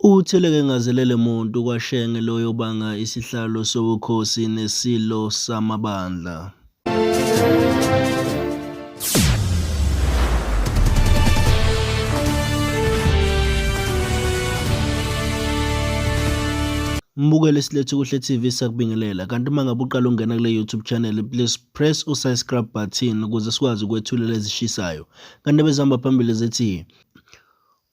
Utheleke ngazelele muntu kwaShenge loyobanga isihlalo sobukhosi nesilo samabandla. Mbukele silethu kuhle TV sakubingelela, kanti uma ngabe uqala ungena kule YouTube channel please press subscribe button ukuze sikwazi ukwethulela ezishisayo. Kanti bezihamba phambili zethi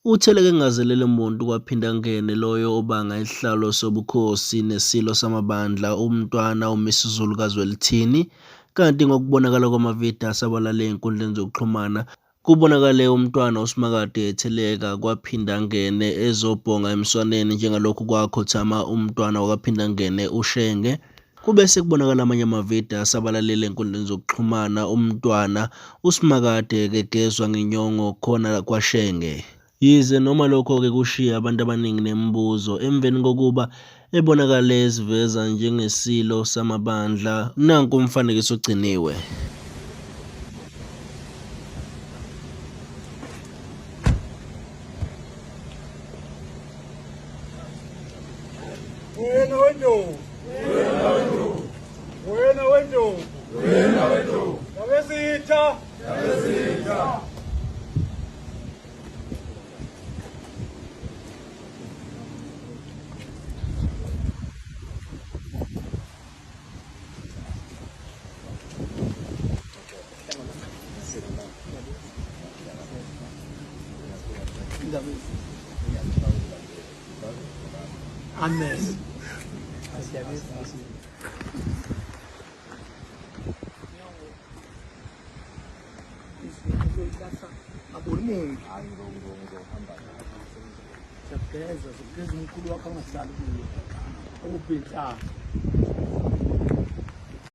utheleke ngazelele muntu kwaphinda ngene loyo obanga isihlalo sobukhosi nesilo samabandla umntwana uMisuzulu kaZwelithini. Kanti ngokubonakala kwamavidiyo asabalale ey'nkundleni zokuxhumana kubonakale umntwana uSimakade etheleka kwaphinda ngene ezobhonga emswaneni njengalokhu kwakhothama umntwana wakaphinda ngene uShenge. Kubese kubonakala amanye amavidiyo asabalalele ey'nkundleni zokuxhumana umntwana uSimakade kegezwa ngenyongo khona kwaShenge. Yize noma lokho-ke kushiya abantu abaningi nemibuzo emveni kokuba ebonakale eziveza njengesilo samabandla. Nanku umfanekiso ogciniwe. Wena wendlovu, wena wendlovu, yabesitha, Amen. Abolimungu. Siyageza umkhulu wakho angahlali kuyo. Ukubhinhlanga.